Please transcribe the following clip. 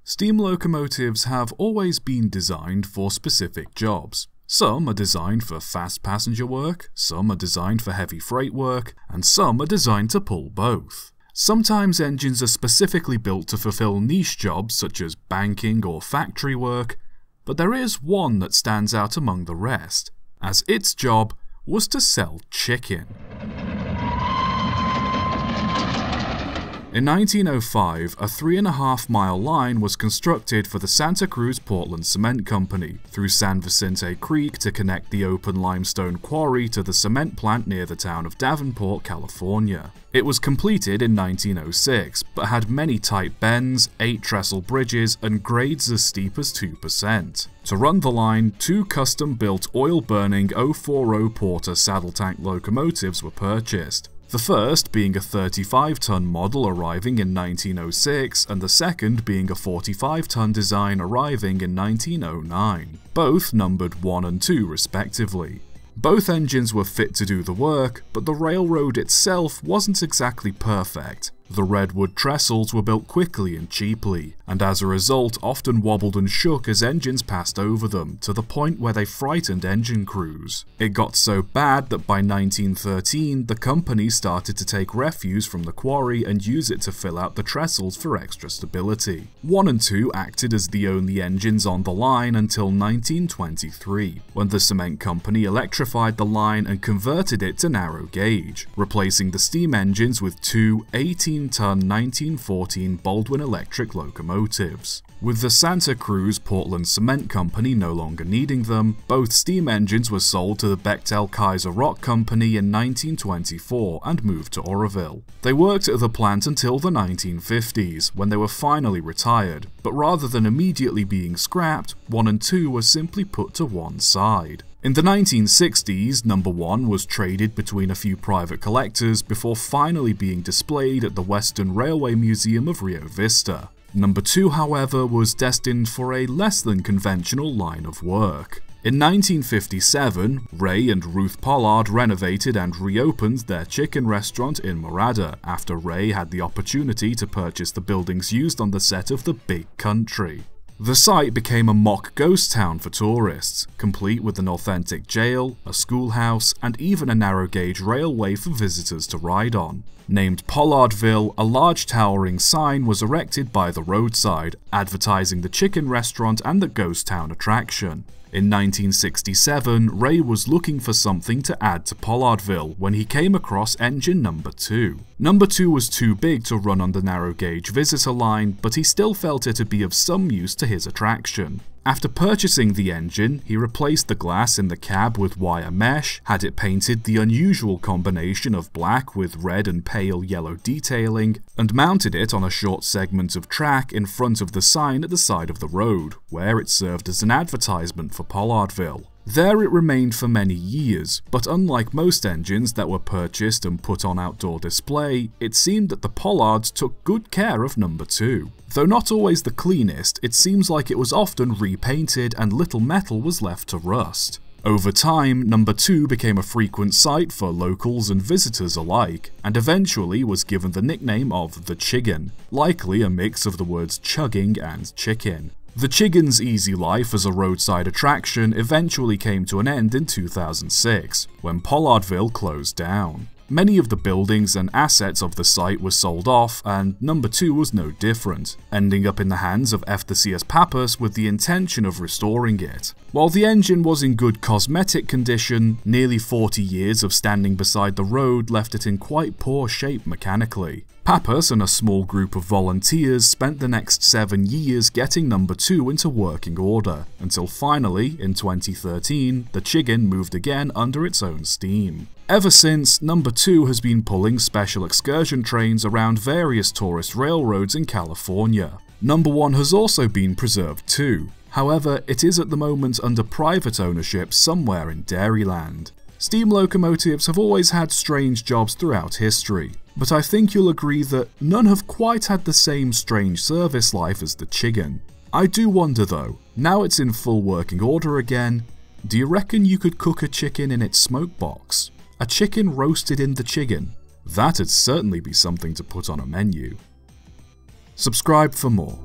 Steam locomotives have always been designed for specific jobs. Some are designed for fast passenger work, some are designed for heavy freight work, and some are designed to pull both. Sometimes engines are specifically built to fulfill niche jobs such as banking or factory work, but there is one that stands out among the rest, as its job was to sell chicken. In 1905, a 3.5-mile line was constructed for the Santa Cruz Portland Cement Company through San Vicente Creek to connect the open limestone quarry to the cement plant near the town of Davenport, California. It was completed in 1906, but had many tight bends, 8 trestle bridges, and grades as steep as 2%. To run the line, 2 custom-built oil-burning 040 Porter saddle tank locomotives were purchased. The first being a 35-ton model arriving in 1906, and the second being a 45-ton design arriving in 1909, both numbered 1 and 2 respectively. Both engines were fit to do the work, but the railroad itself wasn't exactly perfect. The redwood trestles were built quickly and cheaply, and as a result often wobbled and shook as engines passed over them, to the point where they frightened engine crews. It got so bad that by 1913 the company started to take refuse from the quarry and use it to fill out the trestles for extra stability. 1 and 2 acted as the only engines on the line until 1923, when the cement company electrified the line and converted it to narrow gauge, replacing the steam engines with 2 18-ton 1914 Baldwin electric locomotives. With the Santa Cruz Portland Cement Company no longer needing them, both steam engines were sold to the Bechtel Kaiser Rock Company in 1924 and moved to Oroville. They worked at the plant until the 1950s, when they were finally retired, but rather than immediately being scrapped, 1 and 2 were simply put to one side. In the 1960s, No. 1 was traded between a few private collectors before finally being displayed at the Western Railway Museum of Rio Vista. No. 2, however, was destined for a less than conventional line of work. In 1957, Ray and Ruth Pollard renovated and reopened their chicken restaurant in Morada after Ray had the opportunity to purchase the buildings used on the set of The Big Country. The site became a mock ghost town for tourists, complete with an authentic jail, a schoolhouse, and even a narrow-gauge railway for visitors to ride on. Named Pollardville, a large towering sign was erected by the roadside, advertising the chicken restaurant and the ghost town attraction. In 1967, Ray was looking for something to add to Pollardville when he came across engine No. 2. No. 2 was too big to run on the narrow-gauge visitor line, but he still felt it to be of some use to his attraction. After purchasing the engine, he replaced the glass in the cab with wire mesh, had it painted the unusual combination of black with red and pale yellow detailing, and mounted it on a short segment of track in front of the sign at the side of the road, where it served as an advertisement for Pollardville. There it remained for many years, but unlike most engines that were purchased and put on outdoor display, it seemed that the Pollards took good care of No. 2. Though not always the cleanest, it seems like it was often repainted and little metal was left to rust. Over time, No. 2 became a frequent sight for locals and visitors alike, and eventually was given the nickname of the Chiggen, likely a mix of the words chugging and chicken. The Chiggen's easy life as a roadside attraction eventually came to an end in 2006, when Pollardville closed down. Many of the buildings and assets of the site were sold off, and No. 2 was no different, ending up in the hands of Efthysius Pappas with the intention of restoring it. While the engine was in good cosmetic condition, nearly 40 years of standing beside the road left it in quite poor shape mechanically. Pappas and a small group of volunteers spent the next 7 years getting No. 2 into working order, until finally, in 2013, the Chiggen moved again under its own steam. Ever since, No. 2 has been pulling special excursion trains around various tourist railroads in California. No. 1 has also been preserved too. However, it is at the moment under private ownership somewhere in Dairyland. Steam locomotives have always had strange jobs throughout history, but I think you'll agree that none have quite had the same strange service life as the Chiggen. I do wonder though, now it's in full working order again, do you reckon you could cook a chicken in its smoke box? A chicken roasted in the Chiggen? That'd certainly be something to put on a menu. Subscribe for more.